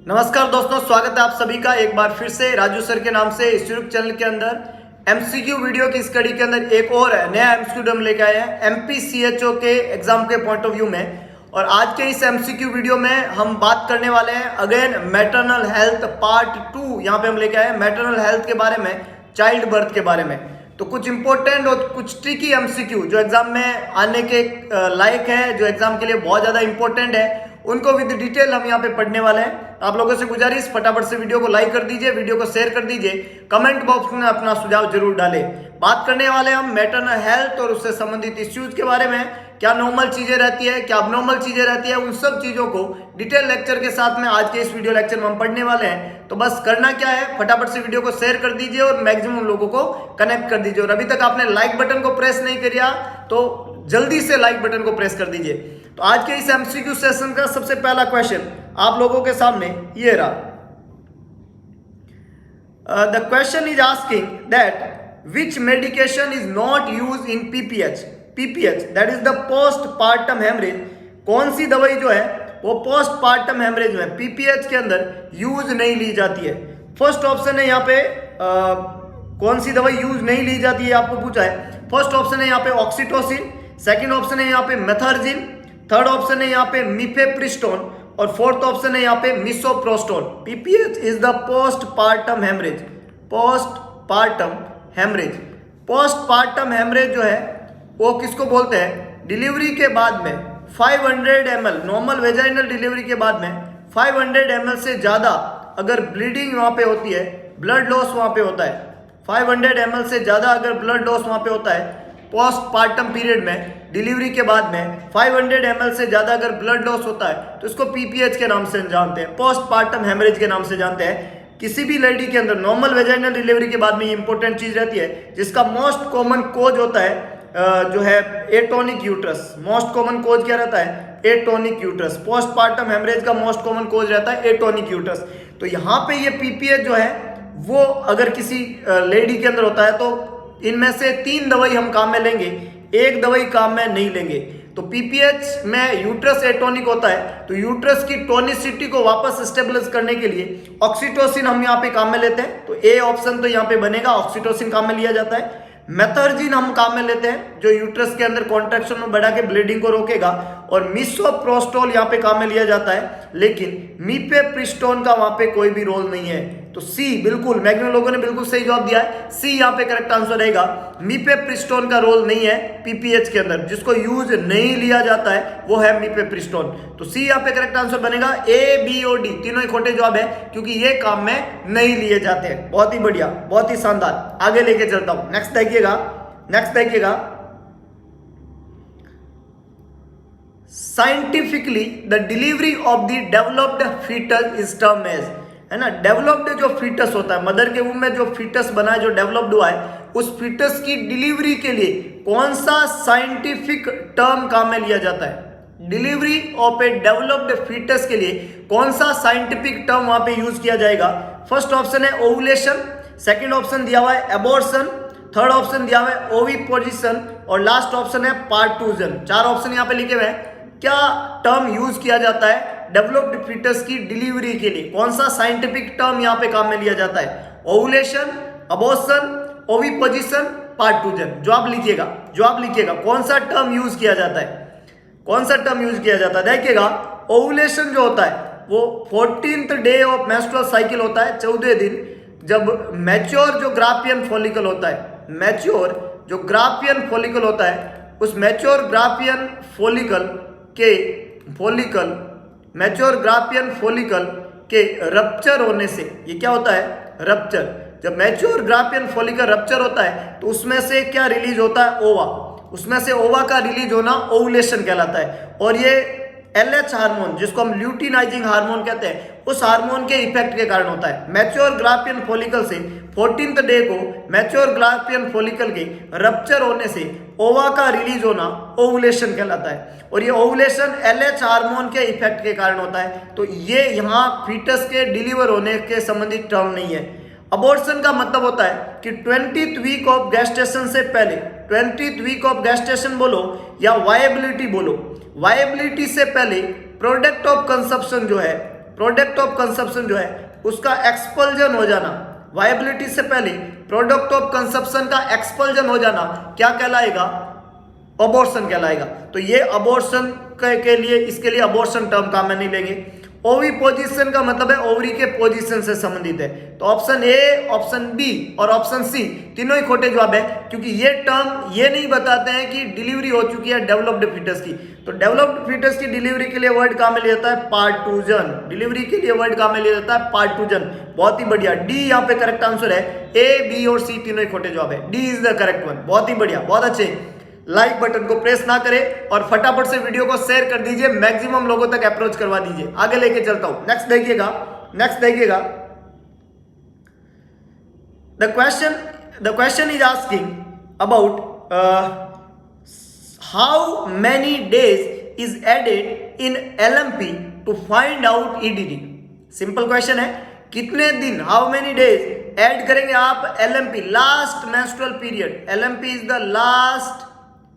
नमस्कार दोस्तों, स्वागत है आप सभी का एक बार फिर से राजू सर के नाम से इस यूट्यूब चैनल के अंदर एमसीक्यू वीडियो की इस कड़ी के अंदर एक और नया एमसीक्यू हम लेके आए हैं एमपीसीएचओ के एग्जाम के पॉइंट ऑफ व्यू में। और आज के इस एमसीक्यू वीडियो में हम बात करने वाले हैं अगेन मैटरनल हेल्थ पार्ट 2। यहाँ पे हम लेके आए हैं मैटरनल हेल्थ के बारे में, चाइल्ड बर्थ के बारे में। तो कुछ इंपॉर्टेंट और कुछ ट्रिकी एमसीक्यू जो एग्जाम में आने के लायक है, जो एग्जाम के लिए बहुत ज्यादा इंपॉर्टेंट है, उनको विद डिटेल हम यहाँ पे पढ़ने वाले हैं। आप लोगों से गुजारिश, फटाफट से वीडियो को लाइक कर दीजिए, वीडियो को शेयर कर दीजिए, कमेंट बॉक्स में अपना सुझाव जरूर डालें। बात करने वाले हम मैटरनल हेल्थ और उससे संबंधित इश्यूज के बारे में, क्या नॉर्मल चीजें रहती है, क्या अबनॉर्मल चीजें रहती है, उन सब चीजों को डिटेल लेक्चर के साथ में आज के इस वीडियो लेक्चर में हम पढ़ने वाले हैं। तो बस करना क्या है, फटाफट से वीडियो को शेयर कर दीजिए और मैक्सिमम लोगों को कनेक्ट कर दीजिए। और अभी तक आपने लाइक बटन को प्रेस नहीं किया तो जल्दी से लाइक बटन को प्रेस कर दीजिए। तो आज के इस एमसीक्यू सेशन का सबसे पहला क्वेश्चन आप लोगों के सामने ये रहा। The question is asking that which medication is not use in PPH that is the post partum haemorrhage. कौन सी दवाई जो है वो पोस्ट पार्टम हेमरेज में पीपीएच के अंदर यूज नहीं ली जाती है। फर्स्ट ऑप्शन है यहाँ पे कौन सी दवाई यूज नहीं ली जाती है आपको पूछा है। फर्स्ट ऑप्शन है यहाँ पे ऑक्सीटोसिन, सेकंड ऑप्शन है यहाँ पे मेथर्जिन, थर्ड ऑप्शन है यहाँ पे मिफेप्रिस्टोन और फोर्थ ऑप्शन है यहाँ पे misoprostol. PPH is the post partum haemorrhage. Post partum haemorrhage, post partum haemorrhage जो है वो किसको बोलते हैं? डिलीवरी के बाद में 500 ml, नॉर्मल वेजाइनल डिलीवरी के बाद में 500 ml से ज्यादा अगर ब्लीडिंग वहां पे होती है, ब्लड लॉस वहां पे होता है, 500 ml से ज्यादा अगर ब्लड लॉस वहां पे होता है पोस्ट पार्टम पीरियड में, डिलीवरी के बाद में 500 ml से ज्यादा अगर ब्लड लॉस होता है तो इसको पीपीएच के नाम से जानते हैं, पोस्ट पार्टम हेमरेज के नाम से जानते हैं। किसी भी लेडी के अंदर नॉर्मल वेजाइनल डिलीवरी के बाद में ये इंपॉर्टेंट चीज रहती है, जिसका मोस्ट कॉमन कोज होता है जो है atonic uterus. Most common cause क्या रहता है? Atonic uterus. Post partum haemorrhage का मोस्ट कॉमन कोज रहता है एटोनिक यूट्रस। तो यहाँ पे ये पीपीएच जो है वो अगर किसी लेडी के अंदर होता है तो इनमें से 3 दवाई हम काम में लेंगे, एक दवाई काम में नहीं लेंगे। तो पीपीएच में यूट्रस एटोनिक होता है, तो यूट्रस की टोनिसिटी को वापस स्टेबलाइज करने के लिए ऑक्सीटोसिन हम यहाँ पे काम में लेते हैं। तो ए ऑप्शन तो यहाँ पे बनेगा, ऑक्सीटोसिन काम में लिया जाता है। मेथर्जिन हम काम में लेते हैं जो यूट्रस के अंदर कॉन्ट्रैक्शन में बढ़ा के ब्लीडिंग को रोकेगा, और मिसोप्रोस्टोल यहाँ पे काम में लिया जाता है, लेकिन मीफेप्रिस्टोन का वहां पे कोई भी रोल नहीं है। तो सी बिल्कुल, मैक्सिमम लोगों ने बिल्कुल सही जवाब दिया है, सी यहाँ पे करेक्ट आंसर रहेगा। मीफेप्रिस्टोन का रोल नहीं है पीपीएच के अंदर, जिसको यूज नहीं लिया जाता है वो है मीफेप्रिस्टोन। तो सी यहाँ पे करेक्ट आंसर बनेगा। ए बी और डी तीनों ही खोटे जवाब है क्योंकि ये काम में नहीं लिए जाते हैं। बहुत ही बढ़िया, बहुत ही शानदार, आगे लेके चलता हूं। नेक्स्ट देखिएगा, नेक्स्ट देखिएगा। Scientifically the delivery of the developed foetus is term as, है ना, डेवलप्ड जो फीटस होता है, मदर के वूम में जो फीटस बना है, जो डेवलप्ड हुआ है, उस फीटस की डिलीवरी के लिए कौन सा साइंटिफिक टर्म काम में लिया जाता है? Delivery of a developed foetus के लिए कौन सा साइंटिफिक टर्म वहां पे यूज किया जाएगा? फर्स्ट ऑप्शन है ओवुलेशन, सेकंड ऑप्शन दिया हुआ है एबॉर्शन, थर्ड ऑप्शन दिया हुआ है ओविपोजिशन और लास्ट ऑप्शन है पार्टूजन। 4 ऑप्शन यहाँ पे लिखे हुए हैं। क्या टर्म यूज किया जाता है डेवलप्ड फीटस की डिलीवरी के लिए? कौन सा साइंटिफिक टर्म यहाँ पे काम में लिया जाता है? Ovulation, abortion, oviposition, parturition. जवाब लिखिएगा, जवाब लिखिएगा, कौन सा टर्म यूज किया जाता है? कौन सा टर्म यूज किया जाता है? देखिएगा, ओवुलेशन जो होता है वो 14th day of menstrual cycle होता है, 14वें दिन, जब मैच्योर जो ग्राफियन फॉलिकल होता है, मैच्योर जो ग्राफियन फॉलिकल होता है, उस mature Graafian mature Graafian follicle के रप्चर होने से, ये क्या होता है? रप्चर। जब मैच्योर ग्राफियन फॉलिकल रप्चर होता है तो उसमें से क्या रिलीज होता है? ओवा। उसमें से ओवा का रिलीज होना ओवुलेशन कहलाता है। और ये एलएच हार्मोन, जिसको हम ल्यूटिनाइजिंग हार्मोन कहते हैं, उस हार्मोन के इफेक्ट के कारण होता है। मैच्योर ग्राफियन फॉलिकल से 14th डे को मैच्योर ग्राफियन फॉलिकल के रप्चर होने से ओवा का रिलीज होना ओवुलेशन कहलाता है। और ये ओवुलेशन एलएच हार्मोन के इफेक्ट के कारण होता है। तो ये यहाँ फीटस के डिलीवर होने के संबंधित टर्म नहीं है। अबॉर्शन का मतलब होता है कि 20th वीक ऑफ गेस्टेशन से पहले, 20th वीक ऑफ गेस्टेशन बोलो या वायबिलिटी बोलो, वायबिलिटी से पहले प्रोडक्ट ऑफ कंसप्शन जो है प्रोडक्ट ऑफ कंजप्शन जो है उसका एक्सपल्जन हो जाना, वायबिलिटी से पहले प्रोडक्ट ऑफ कंजप्शन का एक्सपल्जन हो जाना क्या कहलाएगा? अबॉर्शन कहलाएगा। तो ये अबॉर्शन के लिए, इसके लिए अबॉर्शन टर्म काम में नहीं लेंगे। ओवी पोजीशन का मतलब है ओवरी के पोजीशन से संबंधित है। तो ऑप्शन ए, ऑप्शन बी और ऑप्शन सी तीनों ही खोटे जवाब है, क्योंकि ये टर्म ये नहीं बताते हैं कि डिलीवरी हो चुकी है डेवलप्ड फीटस की। तो डेवलप्ड फीटस की डिलीवरी के लिए वर्ड काम में लिया जाता है पार्टूजन। डिलीवरी के लिए वर्ड काम में लिया जाता है पार्टूजन। बहुत ही बढ़िया, डी यहाँ पे करेक्ट आंसर है। ए, बी और सी तीनों ही खोटे जवाब है। D is the correct one. बहुत ही बढ़िया, बहुत अच्छे। लाइक बटन को प्रेस ना करें और फटाफट से वीडियो को शेयर कर दीजिए, मैक्सिमम लोगों तक अप्रोच करवा दीजिए। आगे लेके चलता हूं, नेक्स्ट देखिएगा, नेक्स्ट देखिएगा। The question is asking about how many days is added in LMP to find out EDD। Simple question है, कितने दिन, हाउ मेनी डेज ऐड करेंगे आप LMP, last menstrual period. LMP is the last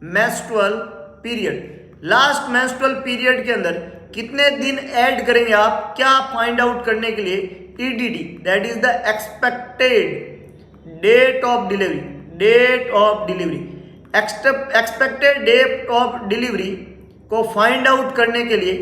menstrual period. Last menstrual period के अंदर कितने दिन add करेंगे आप, क्या फाइंड आउट करने के लिए? EDD, that is the expected date of delivery. Date of delivery, expected date of delivery को फाइंड आउट करने के लिए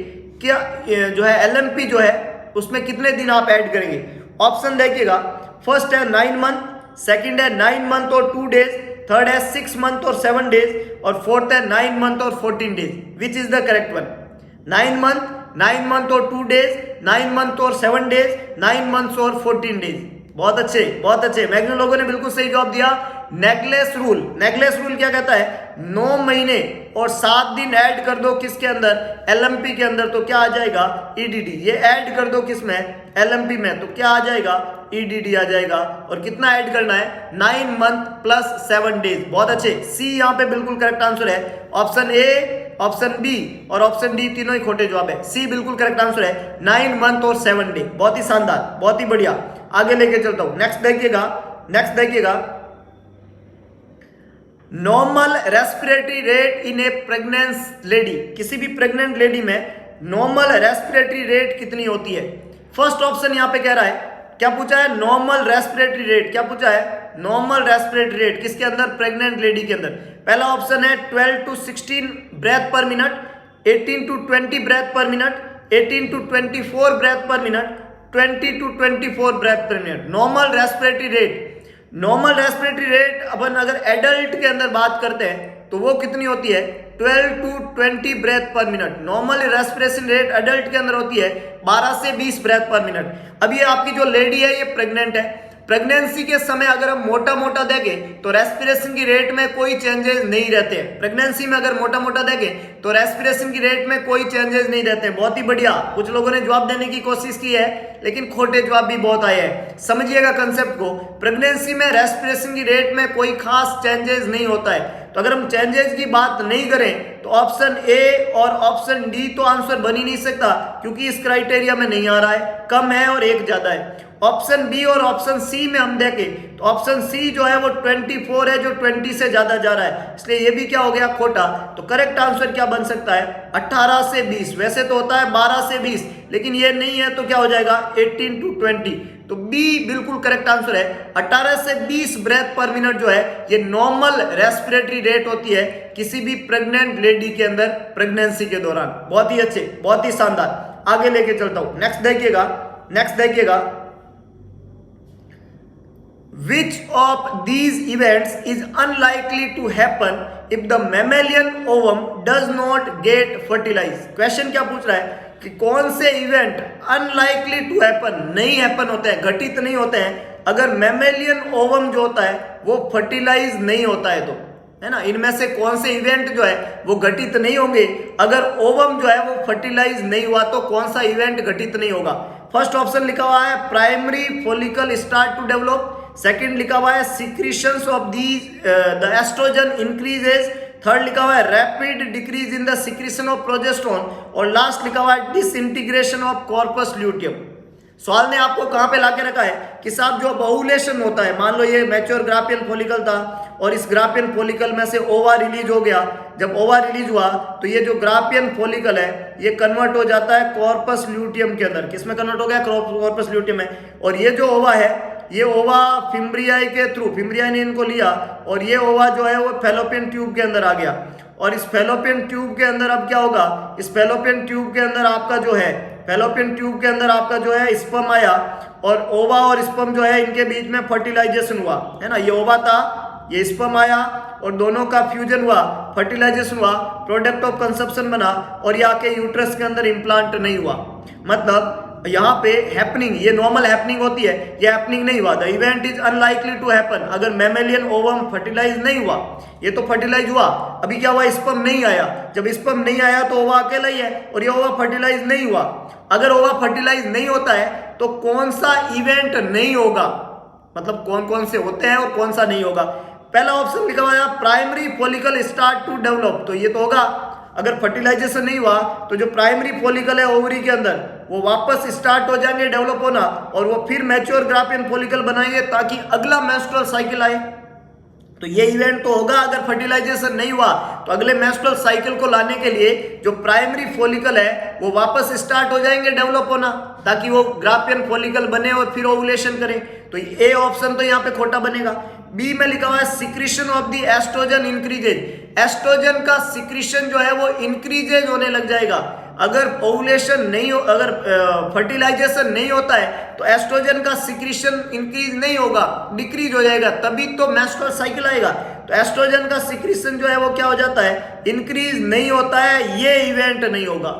क्या जो है LMP जो है उसमें कितने दिन आप ऐड करेंगे? ऑप्शन देखिएगा, फर्स्ट है 9 मंथ, सेकंड है 9 मंथ और 2 डेज, थर्ड है 6 मंथ और 7 डेज, और फोर्थ है 9 मंथ और 14 days. Which is the correct one? 9 month और 2 डेज, 9 मंथ और 7 डेज, 9 मंथ्स और 14 डेज। बहुत अच्छे, बहुत अच्छे। मैक्सिमम लोगों ने बिल्कुल सही जवाब दिया। नेगलेस रूल, नेगलेस रूल क्या कहता है? 9 महीने और 7 दिन ऐड कर दो किसके अंदर? LMP के अंदर, तो क्या आ जाएगा? EDD। ये ऐड कर दो किसमें? LMP में, तो क्या आ जाएगा? EDD आ जाएगा। और कितना ऐड करना है? 9 मंथ प्लस 7 डेज। बहुत अच्छे। सी यहाँ पे बिल्कुल करेक्ट आंसर है। ऑप्शन ए, ऑप्शन बी और ऑप्शन डी तीनों ही खोटे जवाब है। सी बिल्कुल करेक्ट आंसर है, 9 मंथ और 7 डे। बहुत ही शानदार, बहुत ही बढ़िया। आगे लेके चलता हूं, नेक्स्ट देखिएगा, नेक्स्ट देखिएगा। Normal respiratory rate in A pregnant lady, किसी भी प्रेग्नेंट लेडी में नॉर्मल रेस्पिरेटरी रेट कितनी होती है? फर्स्ट ऑप्शन यहां पे कह रहा है, क्या पूछा है? Normal respiratory rate. क्या पूछा है? नॉर्मल रेस्पिरेटरी रेट किसके अंदर? प्रेग्नेंट लेडी के अंदर। पहला ऑप्शन है 12 to 16 breath per minute, 18 to 20 breath per minute, 18 to 24 breath per minute, 20 to 24 breath per minute. Normal respiratory rate, normal respiratory rate अपन अगर एडल्ट के अंदर बात करते हैं तो वो कितनी होती है? 12 to 20 breath per minute. Normal respiration rate adult के अंदर होती है 12 से 20 ब्रेथ पर मिनट। अब ये आपकी जो लेडी है ये प्रेग्नेंट है, प्रेगनेंसी के समय अगर हम मोटा मोटा देखें तो रेस्पिरेशन की रेट में कोई चेंजेस नहीं रहते हैं। प्रेगनेंसी में अगर मोटा मोटा देखें तो रेस्पिरेशन की रेट में कोई चेंजेस नहीं रहते। बहुत ही बढ़िया, कुछ लोगों ने जवाब देने की कोशिश की है लेकिन खोटे जवाब भी बहुत आए हैं। समझिएगा कंसेप्ट को, प्रेगनेंसी में रेस्पिरेशन की रेट में कोई खास चेंजेस नहीं होता है। तो अगर हम चेंजेस की बात नहीं करें तो ऑप्शन ए और ऑप्शन डी तो आंसर बन ही नहीं सकता, क्योंकि इस क्राइटेरिया में नहीं आ रहा है, कम है और एक ज्यादा है। ऑप्शन बी और ऑप्शन सी में हम देखें तो ऑप्शन सी जो है वो 24 है, जो 20 से ज्यादा जा रहा है, इसलिए ये भी क्या हो गया? खोटा। तो करेक्ट आंसर क्या बन सकता है? 18 से 20। वैसे तो होता है 12 से 20, लेकिन ये नहीं है, तो क्या हो जाएगा? 18 to 20। तो बी बिल्कुल करेक्ट आंसर है। 18 से 20 ब्रेथ पर मिनट जो है ये नॉर्मल रेस्पिरेटरी रेट होती है किसी भी प्रेग्नेंट लेडी के अंदर प्रेगनेंसी के दौरान। बहुत ही अच्छे, बहुत ही शानदार। आगे लेके चलता हूं, नेक्स्ट देखिएगा, नेक्स्ट देखिएगा। Which of these events is unlikely to happen if the mammalian ovum does not get fertilized? Question क्या पूछ रहा है कि कौन से इवेंट अनलाइकली टू हैपन, नहीं हैपन होते हैं, घटित नहीं होते हैं अगर मैमेलियन ओवम जो होता है वो फर्टिलाइज नहीं होता है, तो है ना, इनमें से कौन से इवेंट जो है वो घटित नहीं होंगे अगर ओवम जो है वो फर्टिलाइज नहीं हुआ, तो कौन सा इवेंट घटित नहीं होगा? फर्स्ट ऑप्शन लिखा हुआ है primary follicle start to develop, second लिखा हुआ है secretions of the oestrogen increases, third लिखा हुआ है rapid decrease in the secretion of progesterone, और लास्ट लिखा हुआ है डिसइंटीग्रेशन ऑफ कॉर्पस ल्यूटियम। सवाल ने आपको कहां पे लाके रखा है कि साहब जो ओव्यूलेशन होता है, मान लो ये मैच्योर ग्राफियन फॉलिकल था और इस ग्राफियन फॉलिकल में से ओवा रिलीज हो गया। जब ओवा रिलीज हुआ तो ये जो ग्राफियन फॉलिकल है ये कन्वर्ट हो जाता है कॉर्पस ल्यूटियम के अंदर। किसमें कन्वर्ट हो गया? कॉर्पस ल्यूटियम में। और ये जो ओवा है ये ओवा फिम्ब्रियाई के थ्रू, फिम्ब्रियाई ने इनको लिया और ये ओवा जो है वो फैलोपियन ट्यूब के अंदर आ गया। और इस फैलोपियन ट्यूब के अंदर अब क्या होगा? इस फैलोपियन ट्यूब के अंदर आपका जो है, फैलोपियन ट्यूब के अंदर आपका जो है स्पर्म आया और ओवा और स्पर्म जो है इनके बीच में फर्टिलाइजेशन हुआ, है ना। ये ओवा था, ये स्पर्म आया और दोनों का फ्यूजन हुआ, फर्टिलाइजेशन हुआ, प्रोडक्ट ऑफ कंसेप्शन बना और ये आके यूट्रस के अंदर इम्प्लांट नहीं हुआ। मतलब यहाँ पे हैपनिंग, ये नॉर्मल हैपनिंग होती है, ये हैपनिंग नहीं हुआ। The event is unlikely to happen. अगर मैमेलियन ओवम फर्टिलाइज नहीं हुआ, ये तो फर्टिलाइज हुआ, अभी क्या हुआ? स्पर्म नहीं आया। जब स्पर्म नहीं आया तो ओवा अकेला ही है और ये ओवा फर्टिलाइज नहीं हुआ। अगर ओवा फर्टिलाइज नहीं होता है तो कौन सा इवेंट नहीं होगा? मतलब कौन कौन से होते हैं और कौन सा नहीं होगा? पहला ऑप्शन लिखा हुआ है primary follicle start to develop, तो ये तो होगा। अगर फर्टिलाइजेशन नहीं हुआ तो जो प्राइमरी फॉलिकल है ओवरी के अंदर वो वापस स्टार्ट हो जाएंगे डेवलप होना और वो फिर मैच्योर ग्राफियन फॉलिकल बनाएंगे ताकि अगला मेंस्ट्रुअल साइकिल आए। तो ये इवेंट तो होगा। अगर फर्टिलाइजेशन नहीं हुआ तो अगले मेंस्ट्रुअल साइकिल को लाने के लिए जो प्राइमरी फॉलिकल है वो वापस स्टार्ट हो जाएंगे डेवलप होना ताकि वो ग्राफियन फॉलिकल बने और फिर ओवुलेशन करें। तो ए ऑप्शन तो यहाँ पे खोटा बनेगा। बी में लिखा हुआ है secretion of the oestrogen increases. Oestrogen का सिक्रीशन जो है वो इंक्रीजेज होने लग जाएगा। अगर ओवुलेशन नहीं हो, अगर फर्टिलाइजेशन नहीं होता है तो एस्ट्रोजन का सिक्रीशन इंक्रीज नहीं होगा, डिक्रीज हो जाएगा, तभी तो मेंस्ट्रुअल साइकिल आएगा। तो एस्ट्रोजन का सिक्रीशन जो है वो क्या हो जाता है? इंक्रीज नहीं होता है, ये इवेंट नहीं होगा।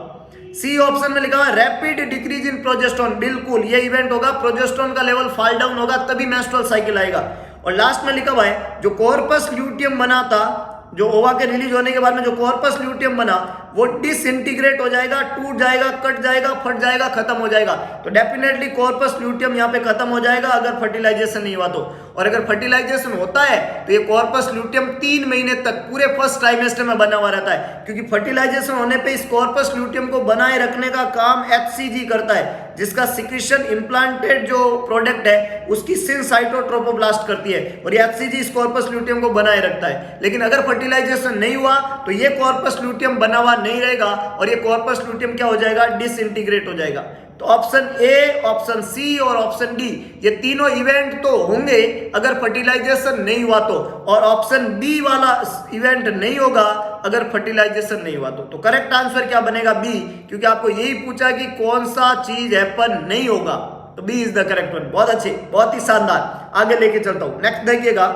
सी ऑप्शन में लिखा हुआ है रैपिड डिक्रीज इन प्रोजेस्टेरोन। बिल्कुल ये इवेंट होगा, प्रोजेस्टेरोन का लेवल फॉल डाउन होगा तभी मेंस्ट्रुअल साइकिल आएगा। और लास्ट में लिखा हुआ है जो कॉर्पस ल्यूटियम बना था, जो ओवा के रिलीज होने के बाद में जो कॉर्पस ल्यूटियम बना वो डिसइंटीग्रेट हो जाएगा, टूट जाएगा, कट जाएगा, फट जाएगा, खत्म हो जाएगा। तो डेफिनेटली कॉर्पस ल्यूटियम यहाँ पे खत्म हो जाएगा अगर फर्टिलाइजेशन नहीं हुआ तो। और अगर फर्टिलाइजेशन होता है तो ये कॉर्पस ल्यूटियम 3 महीने तक पूरे फर्स्ट ट्राइमेस्टर में बना हुआ रहता है, क्योंकि फर्टिलाइजेशन होने पे इस कॉर्पस ल्यूटियम को बनाए रखने का काम HCG करता है, जिसका सिक्रीशन इम्प्लांटेड जो प्रोडक्ट है उसकी सिनसाइटोट्रोपोब्लास्ट करती है और ये HCG इस कॉर्पस ल्यूटियम को बनाए रखता है। लेकिन अगर फर्टिलाइजेशन नहीं हुआ तो ये कॉर्पस ल्यूटियम बना हुआ नहीं रहेगा और ये कॉर्पस ल्यूटियम क्या हो जाएगा? डिसइंटीग्रेट हो जाएगा। तो ऑप्शन ए, ऑप्शन सी और ऑप्शन डी ये तीनों इवेंट तो होंगे अगर फर्टिलाइजेशन नहीं हुआ तो, और ऑप्शन बी वाला इवेंट नहीं होगा अगर फर्टिलाइजेशन नहीं हुआ तो। तो करेक्ट आंसर क्या बनेगा? बी, क्योंकि आपको यही पूछा कि कौन सा चीज हैपन नहीं होगा, तो B is the correct one. बहुत अच्छे, बहुत ही शानदार। आगे लेके चलता हूं। नेक्स्ट देखिएगा,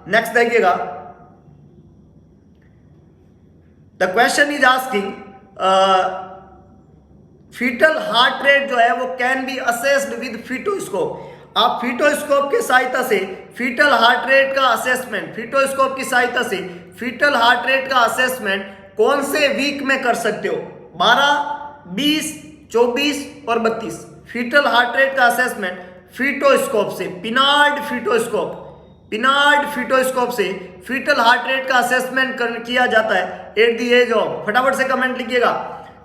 नेक्स्ट देखिएगा। The question is asking foetal heart rate जो है वो can be assessed with foetoscope. आप फीटोस्कोप की सहायता से फीटल हार्ट रेट का असेसमेंट, फीटोस्कोप की सहायता से फीटल हार्ट रेट का असेसमेंट कौन से वीक में कर सकते हो? 12, 20, 24 और 32। फीटल हार्ट रेट का असेसमेंट फीटोस्कोप से, पिनार्ड फीटोस्कोप, पिनार्ड फीटोस्कोप से फीटल हार्ट रेट का असेसमेंट किया जाता है एट द एज ऑफ। फटाफट से कमेंट लिखिएगा।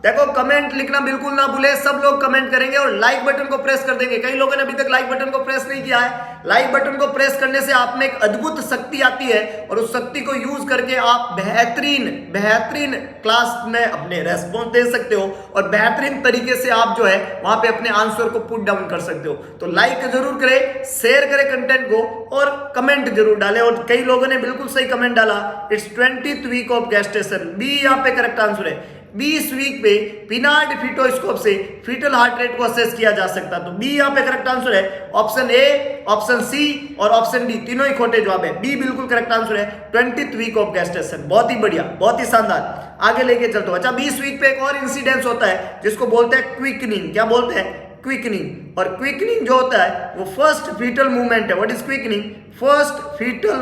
देखो कमेंट लिखना बिल्कुल ना भूले, सब लोग कमेंट करेंगे और लाइक बटन को प्रेस कर देंगे। कई लोगों ने अभी तक लाइक बटन को प्रेस नहीं किया है। लाइक बटन को प्रेस करने से आप में एक अद्भुत शक्ति आती है और उस शक्ति को यूज करके आप बेहतरीन क्लास में अपने रेस्पॉन्स दे सकते हो और बेहतरीन तरीके से आप जो है वहां पे अपने आंसर को पुट डाउन कर सकते हो। तो लाइक जरूर करें, शेयर करें कंटेंट को और कमेंट जरूर डालें। और कई लोगों ने बिल्कुल सही कमेंट डाला, it's 20th week of gestation. B यहाँ पे करेक्ट आंसर है। 20 वीक पे पिनार्ड फीटोस्कोप से फीटल हार्ट रेट को असेस किया जा सकता है। तो बी यहाँ पे करेक्ट आंसर है। ऑप्शन ए, ऑप्शन सी और ऑप्शन डी तीनों ही खोटे जवाब है। बी बिल्कुल करेक्ट आंसर है, 20th वीक ऑफ गेस्टेशन। बहुत ही बढ़िया, बहुत ही शानदार। आगे लेके चलते हो। अच्छा, 20 वीक पे एक और इंसिडेंस होता है जिसको बोलते हैं क्विकनिंग। क्या बोलते हैं? क्विकनिंग। और क्विकनिंग जो होता है वो फर्स्ट फीटल मूवमेंट है। What is quickening? First fetal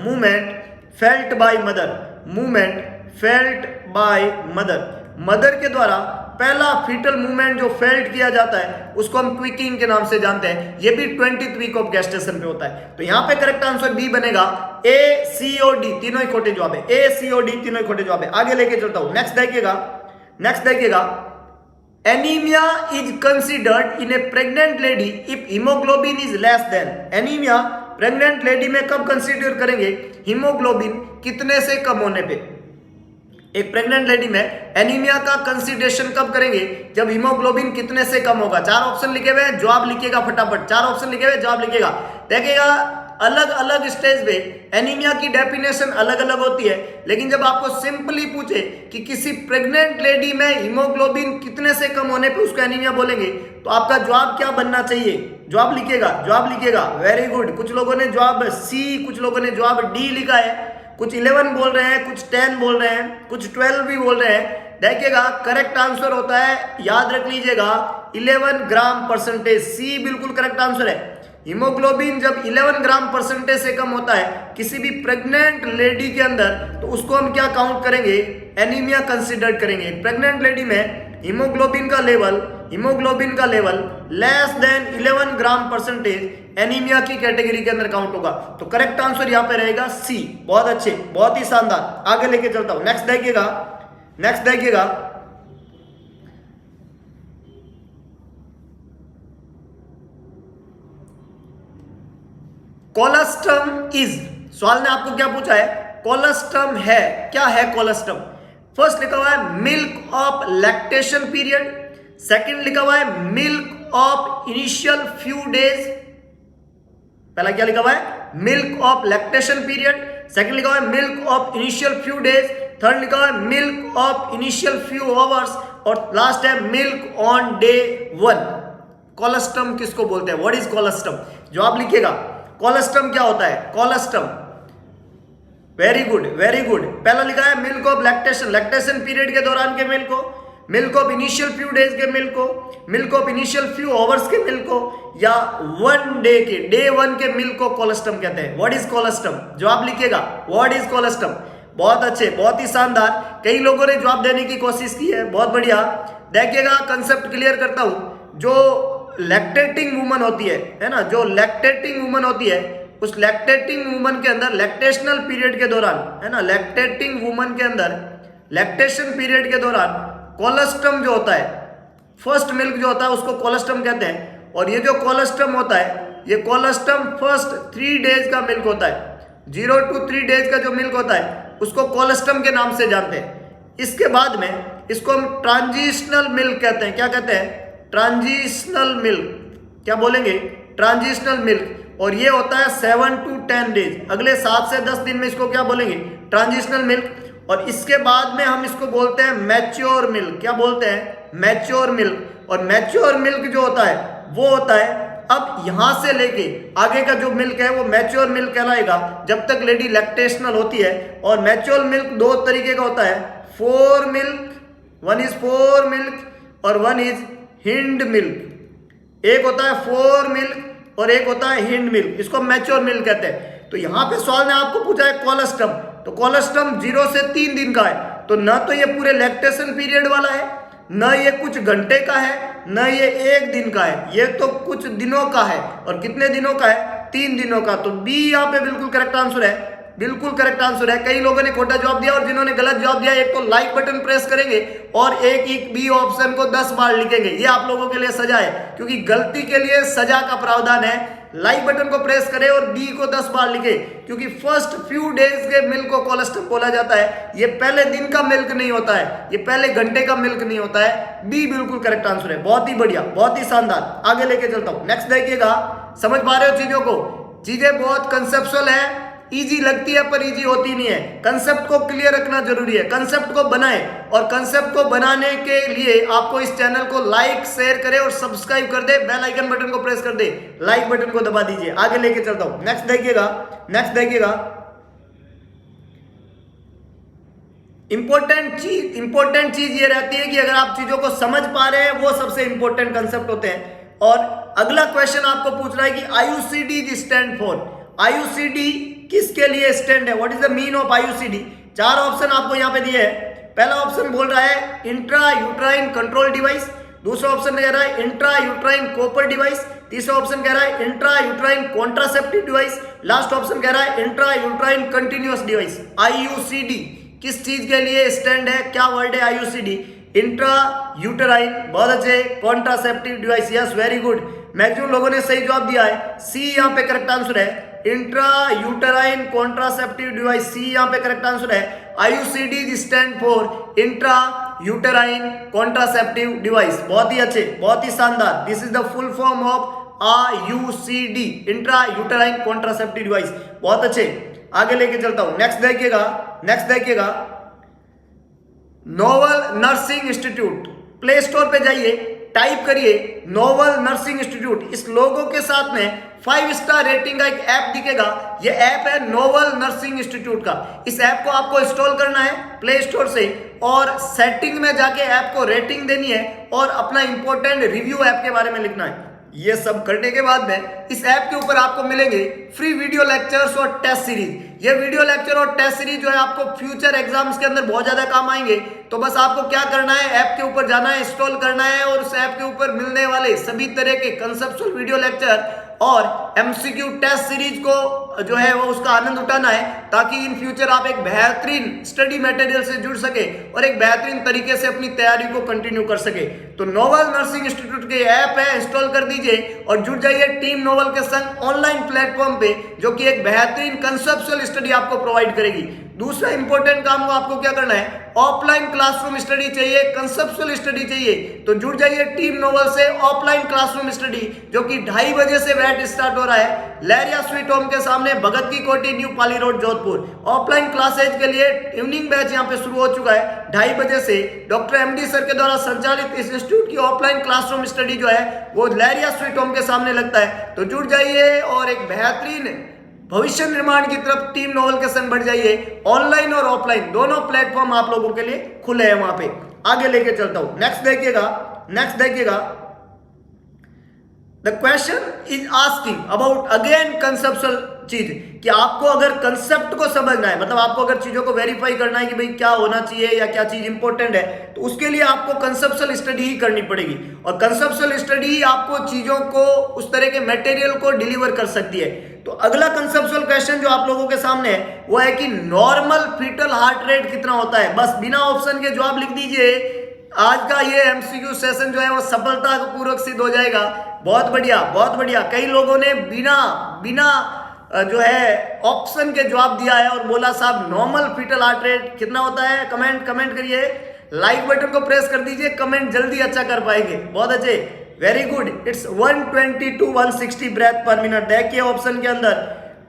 movement felt by mother, movement felt by mother. Mother के द्वारा पहला फीटल मूवमेंट जो फेल्ट किया जाता है उसको हम क्विकिंग के नाम से जानते हैं। ये भी 20th वीक ऑफ गेस्टेशन पे होता है। तो यहां पे करेक्ट आंसर बी बनेगा। ए, सी और डी तीनों ही खोटे जवाब है। ए, सी और डी तीनों ही खोटे जवाब है। आगे लेके चलता हूं। नेक्स्ट देखिएगा, anaemia is considered in A pregnant lady if haemoglobin is less than. Anaemia pregnant lady में कब कंसीडर करेंगे? हीमोग्लोबिन कितने से कम होने पे। एक प्रेग्नेंट लेडी में एनीमिया का कंसीडरेशन कब करेंगे? जब हीमोग्लोबिन कितने से कम होगा। 4 ऑप्शन लिखे हुए हैं, जवाब लिखिएगा फटाफट। 4 ऑप्शन लिखे हुए, जवाब लिखिएगा। देखिएगा अलग अलग स्टेज पे एनीमिया की डेफिनेशन अलग अलग होती है, लेकिन जब आपको सिंपली पूछे कि किसी प्रेग्नेंट लेडी में हीमोग्लोबिन कितने से कम होने पे उसको एनीमिया बोलेंगे, तो आपका जवाब क्या बनना चाहिए? जवाब लिखिएगा, जवाब लिखिएगा। Very good. कुछ लोगों ने जवाब सी, कुछ लोगों ने जवाब डी लिखा है, कुछ 11 बोल रहे हैं, कुछ 10 बोल रहे हैं, कुछ 12 भी बोल रहे हैं। देखिएगा करेक्ट आंसर होता है, याद रख लीजिएगा, 11 ग्राम परसेंटेज। सी बिल्कुल करेक्ट आंसर है। हीमोग्लोबिन जब 11 ग्राम परसेंटेज से कम होता है किसी भी प्रेग्नेंट लेडी के अंदर, तो उसको हम क्या काउंट करेंगे? एनीमिया कंसीडर करेंगे। प्रेग्नेंट लेडी में हीमोग्लोबिन का level less than 11 gram percentage anaemia की कैटेगरी के अंदर काउंट होगा। तो करेक्ट आंसर यहां पे रहेगा सी। बहुत अच्छे, बहुत ही शानदार। आगे लेके चलता हूं। नेक्स्ट देखिएगा कोलेस्ट्रम इज, सवाल ने आपको क्या पूछा है? कोलेस्ट्रम है, क्या है कोलेस्ट्रम? फर्स्ट लिखा हुआ है milk of lactation period, second लिखा हुआ है milk of initial few days. पहला क्या लिखा हुआ है? Milk of lactation period, second लिखा हुआ है milk of initial few days, third लिखा हुआ है milk of initial few hours, और लास्ट है मिल्क ऑन डे 1। कोलेस्ट्रम किसको बोलते हैं? What is colostrum? जवाब लिखिएगा। कोलेस्ट्रम क्या होता है? Colostrum, very good, very good. पहला लिखा है मिल्क ऑफ लैक्टेशन पीरियड के दौरान के मिल्क को, milk of initial few days के मिल्क को, milk of initial few hours के मिल्क को, या 1 डे के डे 1 के मिल्क को कोलेस्ट्रम कहते हैं। What is colostrum? जवाब लिखिएगा। What is colostrum? बहुत अच्छे, बहुत ही शानदार। कई लोगों ने जवाब देने की कोशिश की है, बहुत बढ़िया। देखिएगा कंसेप्ट क्लियर करता हूं। जो लैक्टेटिंग वुमन होती है ना, जो लैक्टेटिंग वुमन होती है, उस लैक्टेटिंग वुमन के अंदर लैक्टेशनल पीरियड के दौरान, है ना, लैक्टेटिंग वुमन के अंदर लैक्टेशन पीरियड के दौरान कोलेस्ट्रम जो होता है, फर्स्ट मिल्क जो होता है उसको कोलेस्ट्रम कहते हैं। और ये जो कोलेस्ट्रम होता है, ये कोलेस्ट्रम फर्स्ट 3 डेज का मिल्क होता है। 0 to 3 डेज का जो मिल्क होता है उसको कोलेस्ट्रम के नाम से जानते हैं। इसके बाद में इसको हम ट्रांजिशनल मिल्क कहते हैं। क्या कहते हैं? Transitional milk. क्या बोलेंगे? Transitional milk. और ये होता है 7 to 10 डेज, अगले 7 से 10 दिन में इसको क्या बोलेंगे? Transitional milk. और इसके बाद में हम इसको बोलते हैं मैच्योर मिल्क। क्या बोलते हैं? Mature milk. और मैच्योर मिल्क जो होता है वो होता है, अब यहां से लेके आगे का जो मिल्क है वो मैच्योर मिल्क कहलाएगा जब तक लेडी लैक्टेशनल होती है। और मैच्योर मिल्क 2 तरीके का होता है, 4 मिल्क, 1 इज 4 मिल्क और 1 इज हिंड मिल्क। एक होता है 4 मिल्क और एक होता है हिंड मिल्क, इसको मैच्योर मिल्क कहते हैं। तो यहां पे सवाल ने आपको पूछा है कोलेस्ट्रम, तो कोलेस्ट्रम 0 से 3 दिन का है। तो ना तो ये पूरे लैक्टेशन पीरियड वाला है, ना ये कुछ घंटे का है, ना ये 1 दिन का है, ये तो कुछ दिनों का है। और कितने दिनों का है? 3 दिनों का। तो बी यहाँ पे बिल्कुल करेक्ट आंसर है, बिल्कुल करेक्ट आंसर है। कई लोगों ने खोटा जवाब दिया और जिन्होंने गलत जवाब दिया एक तो लाइक बटन प्रेस करेंगे और एक बी ऑप्शन को 10 बार लिखेंगे। ये आप लोगों के लिए सजा है, क्योंकि गलती के लिए सजा का प्रावधान है। लाइक बटन को प्रेस करें और बी को 10 बार लिखे, क्योंकि फर्स्ट फ्यू डेज के मिल्क को कोलेस्ट्रम बोला जाता है। ये पहले दिन का मिल्क नहीं होता है, ये पहले घंटे का मिल्क नहीं होता है। बी बिल्कुल करेक्ट आंसर है। बहुत ही बढ़िया, बहुत ही शानदार। आगे लेके चलता हूं। नेक्स्ट देखिएगा, समझ पा रहे हो चीजों को? चीजें बहुत कंसेप्चुअल है, इजी लगती है पर इजी होती नहीं है। कंसेप्ट को क्लियर रखना जरूरी है, कंसेप्ट को बनाएं। और कंसेप्ट को बनाने के लिए आपको इस चैनल को लाइक, शेयर करें और सब्सक्राइब कर दे, बेल आइकन बटन को प्रेस कर दे, लाइक बटन को दबा दीजिए। आगे लेके चलता हूं। नेक्स्ट देखिएगा, इंपॉर्टेंट चीज ये रहती है कि अगर आप चीजों को समझ पा रहे हैं, वो सबसे इंपॉर्टेंट कंसेप्ट होते हैं। और अगला क्वेश्चन आपको पूछ रहा है कि आईयूसीडी स्टैंड फॉर, आईयूसीडी किसके लिए स्टैंड है? What is the mean of IUCD? 4 option आपको यहां पे दिए हैं। पहला ऑप्शन बोल रहा है इंट्रा यूट्राइन कंट्रोल डिवाइस, दूसरा ऑप्शन कह रहा है इंट्रा यूट्राइन कॉपर डिवाइस, तीसरा ऑप्शन कह रहा है intra uterine contraceptive device, last option कह रहा है intra uterine continuous device. IUCD किस चीज के लिए स्टैंड है? क्या वर्ड है आईयूसीडी? इंट्रा यूटेराइन, बहुत अच्छे, contraceptive device, yes very good, maximum लोगों ने सही जवाब दिया है, सी यहाँ पे करेक्ट आंसर है, इंट्रा यूटेराइन कॉन्ट्रासेप्टिव डिवाइस, सी यहाँ पे करेक्ट आंसर है। IUCD stand for intra uterine contraceptive device, बहुत ही अच्छे, बहुत ही शानदार, this is the full form of IUCD, intra uterine contraceptive device, बहुत अच्छे। आगे लेके चलता हूं, नेक्स्ट देखिएगा, novel nursing institute, play store पे जाइए, टाइप करिए नोवल नर्सिंग इंस्टीट्यूट, इस लोगों के साथ में 5 स्टार रेटिंग का एक ऐप दिखेगा, ये ऐप है नोवल नर्सिंग इंस्टीट्यूट का। इस ऐप को आपको इंस्टॉल करना है प्ले स्टोर से और सेटिंग में जाके ऐप को रेटिंग देनी है और अपना इंपॉर्टेंट रिव्यू ऐप के बारे में लिखना है। ये सब करने के बाद में इस ऐप के ऊपर आपको मिलेंगे फ्री वीडियो लेक्चर्स और टेस्ट सीरीज। ये वीडियो लेक्चर और टेस्ट सीरीज जो है आपको फ्यूचर एग्जाम्स के अंदर बहुत ज्यादा काम आएंगे। तो बस आपको क्या करना है, ऐप के ऊपर जाना है, इंस्टॉल करना है और उस ऐप के ऊपर मिलने वाले सभी तरह के कंसेप्चुअल वीडियो लेक्चर और MCQ टेस्ट सीरीज को जो है वो उसका आनंद उठाना है, ताकि इन फ्यूचर आप एक बेहतरीन स्टडी मटेरियल से जुड़ सके और एक बेहतरीन तरीके से अपनी तैयारी को कंटिन्यू कर सके। तो नोवल नर्सिंग इंस्टीट्यूट के ऐप है, इंस्टॉल कर दीजिए और जुड़ जाइए टीम नोवल के संग ऑनलाइन प्लेटफॉर्म पे, जो कि एक बेहतरीन कंसेप्चुअल स्टडी आपको प्रोवाइड करेगी। दूसरा इंपॉर्टेंट काम को आपको क्या करना है, ऑफलाइन क्लासरूम स्टडी चाहिए, कंसेप्चुअल स्टडी चाहिए, तो जुड़ जाइए टीम नोवल से ऑफलाइन क्लासरूम स्टडी, जो कि 2:30 बजे से बैच स्टार्ट हो रहा है लहरिया स्वीट होम के सामने, भगत की कोठी, न्यू पाली रोड, जोधपुर। ऑफलाइन क्लासेज के लिए इवनिंग बैच यहाँ पे शुरू हो चुका है 2:30 बजे से। डॉक्टर MD सर के द्वारा संचालित इस इंस्टीट्यूट की ऑफलाइन क्लासरूम स्टडी जो है वो लहरिया स्वीट होम के सामने लगता है। तो जुड़ जाइए और एक बेहतरीन भविष्य निर्माण की तरफ टीम नोवल के संग बढ़ जाइए। ऑनलाइन और ऑफलाइन दोनों प्लेटफॉर्म आप लोगों के लिए खुले हैं वहां पे। आगे लेके चलता हूं, नेक्स्ट देखिएगा, the question is asking about again conceptual चीज, कि आपको अगर कंसेप्ट को समझना है, मतलब आपको अगर चीजों को वेरीफाई करना है कि भाई क्या होना चाहिए या क्या चीज इंपॉर्टेंट है, तो उसके लिए आपको कंसेप्चुअल स्टडी ही करनी पड़ेगी। और कंसेप्चुअल स्टडी ही आपको चीजों को, उस तरह के मटेरियल को डिलीवर कर सकती है। तो अगला कंसेप्चुअल क्वेश्चन जो आप लोगों के सामने है वो है कि नॉर्मल फीटल हार्ट रेट कितना होता है। बस बिना ऑप्शन के जवाब लिख दीजिए। आज का ये MCQ सेशन जो है वो सफलतापूर्वक सिद्ध हो जाएगा। बहुत बढ़िया। कई लोगों ने बिना जो है ऑप्शन के जवाब दिया है और बोला साहब नॉर्मल फीटल हार्ट रेट कितना होता है। कमेंट करिए, लाइक बटन को प्रेस कर दीजिए, कमेंट जल्दी अच्छा कर पाएंगे। बहुत अच्छे, very good. It's 120 to 160 breath per minute. देखिए ऑप्शन के अंदर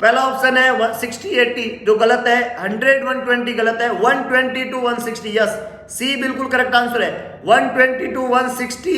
पहला ऑप्शन है 60-80 जो गलत है, 100-120 गलत है, 120 to 160 यस, सी बिल्कुल करेक्ट आंसर है। 120 to 160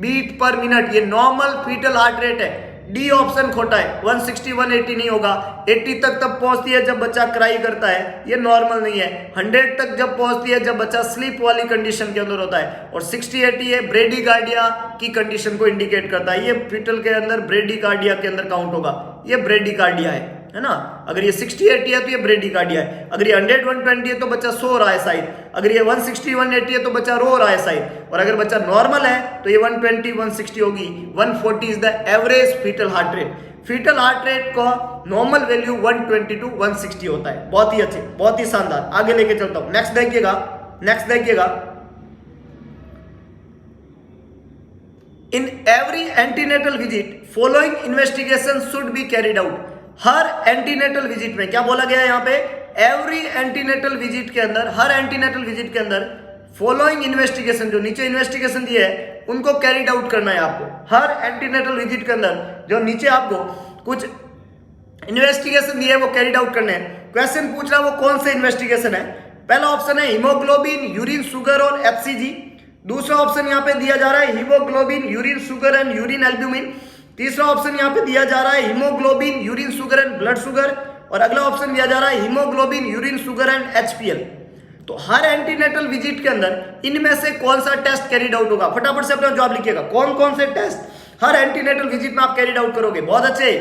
बीट पर मिनट ये नॉर्मल फीटल हार्ट रेट है। डी ऑप्शन खोटा है, 160-180 नहीं होगा। 80 तक तब पहुंचती है जब बच्चा क्राई करता है, ये नॉर्मल नहीं है। 100 तक जब पहुंचती है जब बच्चा स्लीप वाली कंडीशन के अंदर होता है। और 60-80 है ब्रेडिकार्डिया की कंडीशन को इंडिकेट करता है। ये फीटल के अंदर ब्रेडिकार्डिया के अंदर काउंट होगा, ये ब्रेडिकार्डिया है ना। अगर ये 60-80 है तो ये ब्रेडिकार्डिया है। अगर ये 100-120 है तो बच्चा सो रहा है शायद। अगर ये 160-180 है तो बच्चा रो रहा है शायद। और अगर बच्चा नॉर्मल है तो ये 120-160 होगी। 140 is the average foetal heart rate. Foetal heart rate का नॉर्मल वैल्यू 120 to 160 होता है। बहुत ही अच्छे, बहुत ही शानदार। आगे लेके चलता हूं, नेक्स्ट देखिएगा। In every antenatal visit following investigation should be carried out. Her antenatal visit में क्या बोला गया है यहाँ पे, एवरी एंटीनेटल विजिट के अंदर, हर एंटीनेटल विजिट के अंदर फॉलोइंग इन्वेस्टिगेशन, जो नीचे इन्वेस्टिगेशन दिए है उनको कैरिड आउट करना है आपको। हर एंटीनेटल विजिट के अंदर जो नीचे आपको कुछ इन्वेस्टिगेशन दिए है वो कैरिड आउट करने हैं। क्वेश्चन पूछ रहा है वो कौन से इन्वेस्टिगेशन है। पहला ऑप्शन है हीमोग्लोबिन, यूरिन शुगर और HCG। दूसरा ऑप्शन यहाँ पे दिया जा रहा है haemoglobin, urine sugar and urine albumin. तीसरा ऑप्शन यहाँ पे दिया जा रहा है haemoglobin, urine sugar and blood sugar. और अगला ऑप्शन दिया जा रहा है haemoglobin, urine sugar and HPL। तो हर एंटीनेटल विजिट के अंदर इनमें से कौन सा टेस्ट कैरिड आउट होगा, फटाफट से अपना जवाब लिखिएगा। कौन कौन से टेस्ट हर एंटीनेटल विजिट में आप कैरिड आउट करोगे। बहुत अच्छे,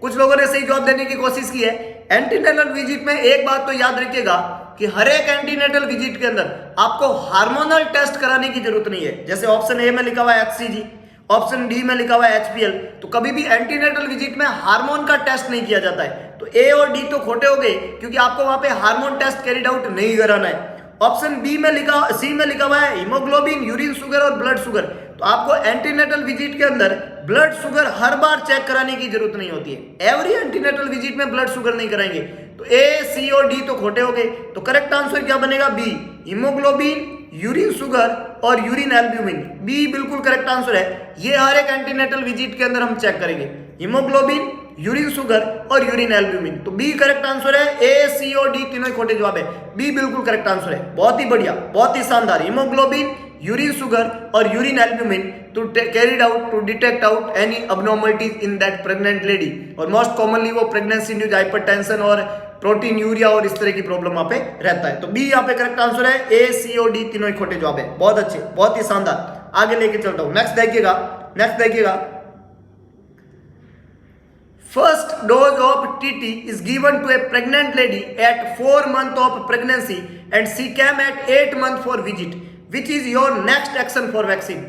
कुछ लोगों ने सही जवाब देने की कोशिश की है। एंटीनेटल विजिट में एक बात तो याद रखिएगा कि हर एक एंटीनेटल विजिट के अंदर आपको हार्मोनल टेस्ट कराने की जरूरत नहीं है। जैसे ऑप्शन ए में लिखा हुआ है HCG, ऑप्शन डी में लिखा हुआ है HPL। तो कभी भी एंटीनेटल विजिट में हार्मोन का टेस्ट नहीं किया जाता है। तो ए और डी तो खोटे हो गए, क्योंकि आपको वहां पे हार्मोन टेस्ट कैरिड आउट नहीं कराना है। ऑप्शन बी में लिखा, सी में लिखा हुआ है हीमोग्लोबिन, यूरिन शुगर और ब्लड शुगर। तो आपको एंटीनेटल विजिट के अंदर ब्लड शुगर हर बार चेक कराने की जरूरत नहीं होती है। एवरी एंटीनेटल विजिट में ब्लड शुगर नहीं कराएंगे। तो ए, सी और डी तो खोटे हो गए। तो करेक्ट आंसर क्या बनेगा? बी, हीमोग्लोबिन, यूरिन शुगर और यूरिन एल्ब्यूमिन। बी बिल्कुल करेक्ट आंसर है। ये हर एक एंटीनेटल विजिट के अंदर हम चेक करेंगे, हीमोग्लोबिन, यूरिन शुगर और यूरिन एल्ब्यूमिन। तो बी करेक्ट आंसर है। ए, सी और डी तीनों ही खोटे जवाब है। बी बिल्कुल करेक्ट आंसर है। बहुत ही बढ़िया, बहुत ही शानदार। हीमोग्लोबिन, यूरिन शुगर और urine albumin to carried out to detect out any abnormalities in that pregnant lady. और मोस्ट कॉमनली वो प्रेगनेंसी इंड्यूस्ड हाइपरटेंशन और प्रोटीन यूरिया और इस तरह की प्रॉब्लम वहां पे रहता है। तो बी यहाँ पे करेक्ट आंसर है। ए, सी और डी तीनों ही खोटे जवाब है। बहुत अच्छे, बहुत ही शानदार। आगे लेके चलता हूं। नेक्स्ट देखिएगा। First dose of TT is given to a pregnant lady at 4 months of pregnancy and she came at 8 months for visit. Which is your next action for vaccine?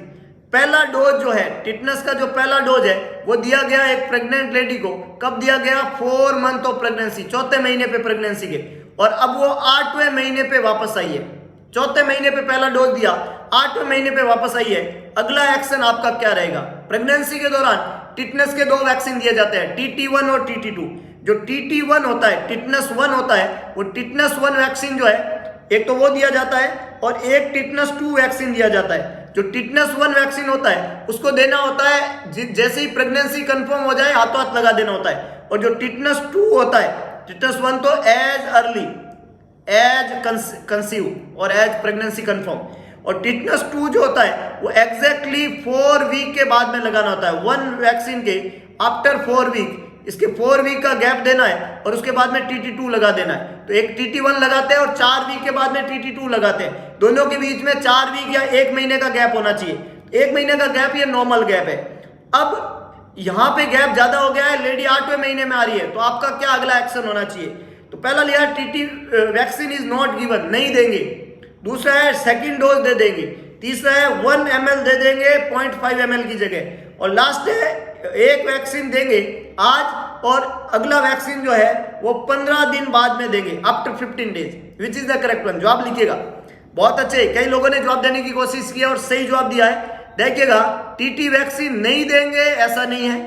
पहला डोज जो है टिटनस का, जो पहला dose है वो दिया गया एक प्रेग्नेंट लेडी को। कब दिया गया? 4 मंथ ऑफ प्रेगनेंसी, चौथे महीने पे प्रेगनेंसी के। और अब वो 8वें महीने पे वापस आई है। चौथे महीने पे पहला डोज दिया, 8वें महीने पे वापस आई है। अगला एक्शन आपका क्या रहेगा? प्रेगनेंसी के दौरान टिटनस के 2 वैक्सीन दिए जाते हैं, TT1 और TT2। जो TT1 होता है, टिटनस 1 होता है, वो टिटनस 1 वैक्सीन जो है एक तो वो दिया जाता है और एक टिटनस 2 वैक्सीन दिया जाता है। जो टिटनस 1 वैक्सीन होता है उसको देना होता है जैसे ही प्रेगनेंसी कंफर्म हो जाए, हाथों हाथ लगा देना होता है। और जो टिटनस 2 होता है, टिटनस 1 तो एज अर्ली एज कंसीव और एज प्रेगनेंसी कंफर्म, और टिटनस 2 जो होता है वो एग्जैक्टली 4 वीक के बाद में लगाना होता है। 1 वैक्सीन के आफ्टर 4 वीक, इसके 4 वीक का गैप देना है और उसके बाद में TT2 लगा देना है। तो एक TT1 लगाते हैं और 4 वीक के बाद में TT2 लगाते हैं। दोनों के बीच में 4 वीक या 1 महीने का गैप होना चाहिए। 1 महीने का गैप ये नॉर्मल गैप है। अब यहां पे गैप ज्यादा हो गया है, लेडी 8वें महीने में आ रही है, तो आपका क्या अगला एक्शन होना चाहिए? तो पहला लिया TT vaccine is not given, नहीं देंगे। दूसरा है सेकंड डोज दे देंगे। तीसरा है 1 ml दे देंगे 0.5 ml की जगह। और लास्ट है एक वैक्सीन देंगे आज और अगला वैक्सीन जो है वो 15 दिन बाद में देंगे, after 15 days. Which is the correct one? जवाब लिखिएगा। बहुत अच्छे, कई लोगों ने जवाब देने की कोशिश की और सही जवाब दिया है। देखिएगा, TT वैक्सीन नहीं देंगे ऐसा नहीं है।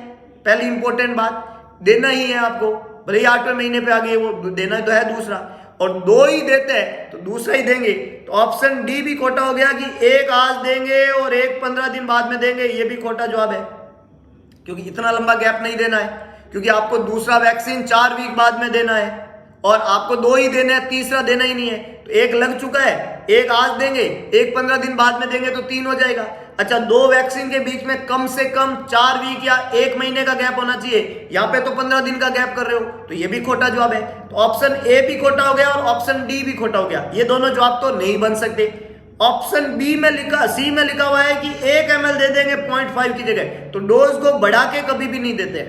पहली इंपॉर्टेंट बात, देना ही है आपको, भले ही 8वें महीने पे आ गए, वो देना तो है। दूसरा, और 2 ही देते हैं तो दूसरा ही देंगे। तो ऑप्शन डी भी खोटा हो गया कि एक आज देंगे और एक 15 दिन बाद में देंगे, ये भी खोटा जवाब है, क्योंकि इतना लंबा गैप नहीं देना है। क्योंकि आपको दूसरा वैक्सीन 4 वीक बाद में देना है और आपको 2 ही देना है, तीसरा देना ही नहीं है। तो एक लग चुका है, एक आज देंगे, एक 15 दिन बाद में देंगे, तो 3 हो जाएगा। अच्छा, 2 वैक्सीन के बीच में कम से कम 4 वीक या 1 महीने का गैप होना चाहिए। यहाँ पे तो 15 दिन का गैप कर रहे हो, तो ये भी खोटा जवाब है। तो ऑप्शन ए भी खोटा हो गया और ऑप्शन डी भी खोटा हो गया। ये दोनों जवाब तो नहीं बन सकते। ऑप्शन बी में सी में लिखा हुआ है कि 1 ml दे देंगे 0.5 की जगह, तो डोज को बढ़ा के कभी भी नहीं देते।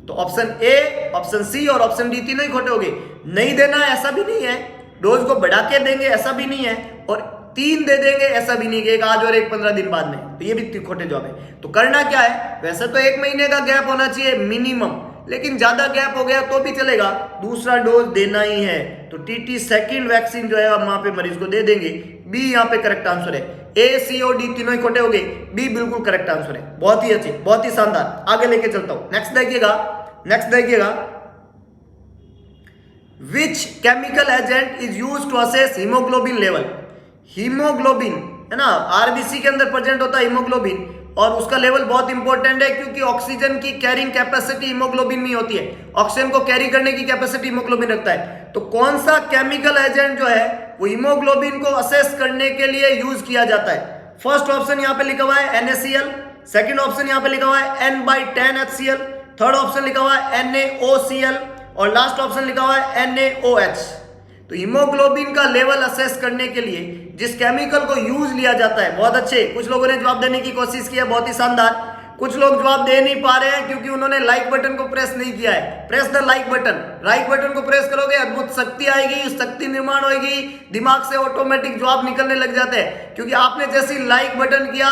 तो ऑप्शन ए, ऑप्शन सी और ऑप्शन डी तीनों ही खोटे हो गए। नहीं देना ऐसा भी नहीं है, डोज को बढ़ा के देंगे ऐसा भी नहीं है, और 3 दे देंगे ऐसा भी नहीं कि एक आज और एक 15 दिन बाद में, तो ये भी खोटे जवाब है। तो करना क्या है? वैसे तो 1 महीने का गैप होना चाहिए मिनिमम, लेकिन ज्यादा गैप हो गया तो भी चलेगा, दूसरा डोज देना ही है। तो TT सेकंड वैक्सीन जो है हम वहां पे मरीज को दे देंगे। बी यहाँ पे करेक्ट आंसर है। ए, सी और डी तीनों ही खोटे हो गए, बी बिल्कुल करेक्ट आंसर है। बहुत ही अच्छे, बहुत ही शानदार। आगे लेके चलता हूं। नेक्स्ट देखिएगा, which chemical agent is use to assess haemoglobin level? Haemoglobin है ना, RBC के अंदर प्रेजेंट होता है हीमोग्लोबिन, और उसका लेवल बहुत इंपॉर्टेंट है क्योंकि ऑक्सीजन की कैरिंग कैपेसिटी हीमोग्लोबिन में होती है। ऑक्सीजन को कैरी करने की कैपेसिटी हीमोग्लोबिन रखता है। तो कौन सा केमिकल एजेंट जो है वो हीमोग्लोबिन को असेस करने के लिए यूज किया जाता है? फर्स्ट ऑप्शन यहाँ पे लिखा हुआ है NaCl, सेकंड ऑप्शन यहाँ पे लिखा हुआ है N/10HCl, थर्ड ऑप्शन लिखा हुआ है NaOCl और लास्ट ऑप्शन लिखा हुआ है NaOH। तो हीमोग्लोबिन का लेवल असेस करने के लिए जिस केमिकल को यूज लिया जाता है, बहुत अच्छे, कुछ लोगों ने जवाब देने की कोशिश की है, बहुत ही शानदार। कुछ लोग जवाब दे नहीं पा रहे हैं क्योंकि उन्होंने लाइक बटन को प्रेस नहीं किया है। प्रेस द लाइक बटन को प्रेस करोगे, अद्भुत शक्ति आएगी, शक्ति निर्माण होगी, दिमाग से ऑटोमेटिक जवाब निकलने लग जाते हैं। क्योंकि आपने जैसे लाइक बटन किया,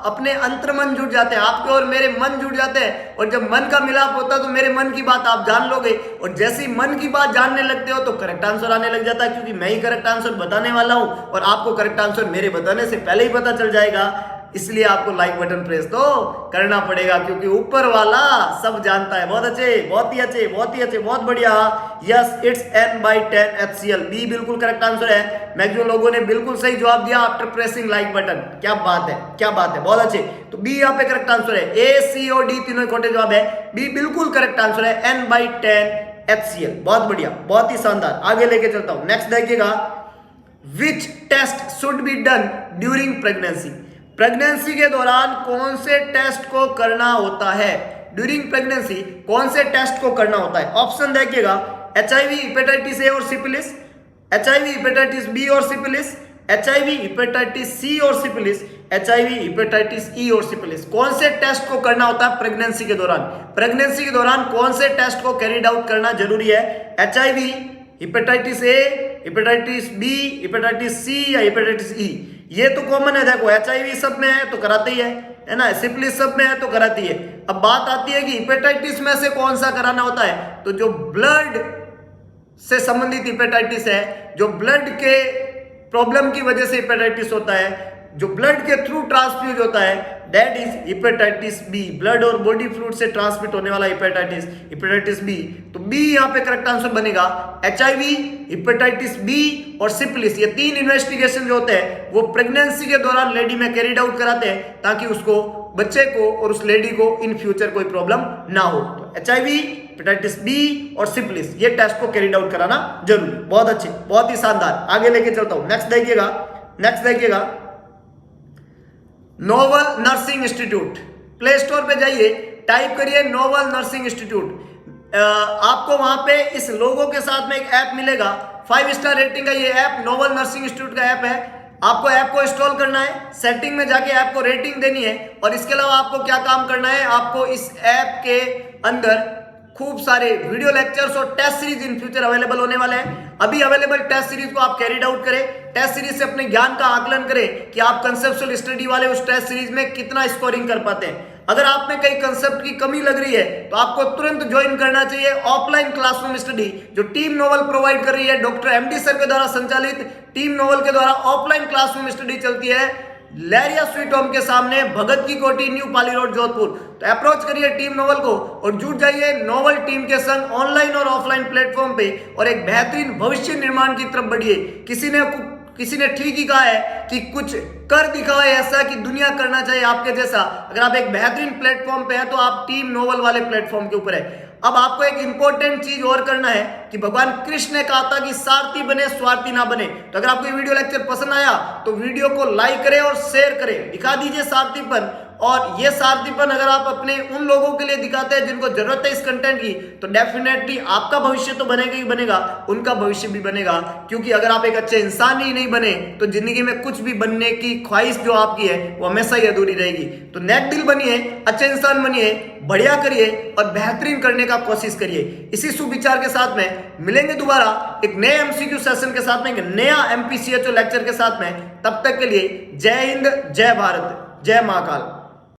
अपने अंतर्मन जुड़ जाते हैं, आपके और मेरे मन जुड़ जाते हैं, और जब मन का मिलाप होता है तो मेरे मन की बात आप जान लोगे, और जैसे ही मन की बात जानने लगते हो तो करेक्ट आंसर आने लग जाता है, क्योंकि मैं ही करेक्ट आंसर बताने वाला हूं और आपको करेक्ट आंसर मेरे बताने से पहले ही पता चल जाएगा। इसलिए आपको लाइक बटन प्रेस तो करना पड़ेगा, क्योंकि ऊपर वाला सब जानता है। बहुत अच्छे, बहुत ही अच्छे, बहुत ही अच्छे, बहुत बढ़िया। Yes, it's N/10 HCl, B बिल्कुल करेक्ट आंसर है। मैक्सिमम लोगों ने बिल्कुल सही जवाब दिया आफ्टर प्रेसिंग लाइक बटन। क्या बात है, क्या बात है, बहुत अच्छे। तो बी यहाँ पे करेक्ट आंसर है। ए, सी और डी तीनों खोटे जवाब है, बी बिल्कुल करेक्ट आंसर है, N/10 HCl। बहुत बढ़िया, बहुत ही शानदार। आगे लेके चलता हूं, नेक्स्ट देखिएगा। Which test should be done during pregnancy? Pregnancy के दौरान कौन से टेस्ट को करना होता है? ड्यूरिंग प्रेगनेंसी कौन से टेस्ट को करना होता है? ऑप्शन देखिएगा, HIV, हेपेटाइटिस ए और सिफिलिस, HIV, हेपेटाइटिस बी और सिफिलिस, HIV, हेपेटाइटिस सी और सिफिलिस, HIV, हेपेटाइटिस ई और सिफिलिस। कौन से टेस्ट को करना होता है प्रेगनेंसी के दौरान? प्रेगनेंसी के दौरान कौन से टेस्ट को कैरिड आउट करना जरूरी है? HIV, hepatitis A, hepatitis B, hepatitis C या हेपेटाइटिस ई? ये तो कॉमन है, देखो HIV सब में है तो कराते ही है ना, सिफिलिस सब में है तो कराती है। अब बात आती है कि हेपेटाइटिस में से कौन सा कराना होता है, तो जो ब्लड से संबंधित हेपेटाइटिस है, जो ब्लड के प्रॉब्लम की वजह से हेपेटाइटिस होता है, जो ब्लड के थ्रू ट्रांसफ्यूज होता है, that is hepatitis B. Blood और बॉडी फ्लूइड से ट्रांसमिट होने वाला हेपेटाइटिस, हेपेटाइटिस बी। तो बी यहां पे करेक्ट आंसर बनेगा। HIV, हेपेटाइटिस बी और सिफिलिस, ये तीन इन्वेस्टिगेशन जो होते हैं वो प्रेगनेंसी के दौरान लेडी में कैरिड आउट कराते हैं, ताकि उसको, बच्चे को और उस लेडी को इन फ्यूचर कोई प्रॉब्लम ना हो। तो HIV, हेपेटाइटिस बी और सिफिलिस, ये टेस्ट को कैरिड आउट कराना जरूरी। बहुत अच्छे, बहुत ही शानदार। आगे लेके चलता हूं, नेक्स्ट देखिएगा, नेक्स्ट देखिएगा। Novel nursing institute, play store पे जाइए, टाइप करिए नोवल नर्सिंग इंस्टीट्यूट। आपको वहां पे इस लोगो के साथ में एक ऐप मिलेगा, 5 स्टार रेटिंग का ये ऐप नोवल नर्सिंग इंस्टीट्यूट का ऐप है। आपको ऐप को इंस्टॉल करना है, सेटिंग में जाके ऐप को रेटिंग देनी है, और इसके अलावा आपको क्या काम करना है, आपको इस ऐप के अंदर खूब सारे वीडियो लेक्चर्स और test series in future available होने वाले हैं। अभी अवेलेबल टेस्ट सीरीज को आप कैरिड आउट करें, टेस्ट सीरीज से अपने ज्ञान का आकलन करें कि आप कंसेप्चुअल स्टडी वाले उस टेस्ट सीरीज में कितना स्कोरिंग कर पाते हैं। अगर आप में कई कंसेप्ट की कमी लग रही है तो आपको तुरंत ज्वाइन करना चाहिए ऑफलाइन क्लासरूम स्टडी, जो टीम नोवल प्रोवाइड कर रही है। डॉक्टर MD सर के द्वारा संचालित टीम नोवल के द्वारा ऑफलाइन क्लासरूम स्टडी चलती है लहरिया स्वीट होम के सामने, भगत की कोठी, न्यू पाली रोड, जोधपुर। तो अप्रोच करिए टीम नोवल को और जुड़ जाइए नोवल टीम के संग ऑनलाइन और ऑफलाइन प्लेटफॉर्म पे, और एक बेहतरीन भविष्य निर्माण की तरफ बढ़िए। किसी ने ठीक ही कहा है कि कुछ कर दिखाए ऐसा कि दुनिया करना चाहिए आपके जैसा। अगर आप एक बेहतरीन प्लेटफॉर्म पे है तो आप टीम नोवल वाले प्लेटफॉर्म के ऊपर है। अब आपको एक इंपॉर्टेंट चीज और करना है कि भगवान कृष्ण ने कहा था कि सारथी बने, स्वार्थी ना बने। तो अगर आपको ये वीडियो लेक्चर पसंद आया तो वीडियो को लाइक करें और शेयर करें, दिखा दीजिए सारथीपन। और ये सारथीपन अगर आप अपने उन लोगों के लिए दिखाते हैं जिनको जरूरत है इस कंटेंट की, तो डेफिनेटली आपका भविष्य तो बनेगा ही बनेगा, उनका भविष्य भी बनेगा। क्योंकि अगर आप एक अच्छे इंसान ही नहीं बने तो जिंदगी में कुछ भी बनने की ख्वाहिश जो आपकी है वो हमेशा ही अधूरी रहेगी। तो नेक दिल बनिए, अच्छे इंसान बनिए, बढ़िया करिए और बेहतरीन करने का कोशिश करिए। इसी सुविचार के साथ में मिलेंगे दोबारा एक नए MCQ सेशन के साथ में, एक नया MPCHO लेक्चर के साथ में। तब तक के लिए जय हिंद, जय भारत, जय महाकाल।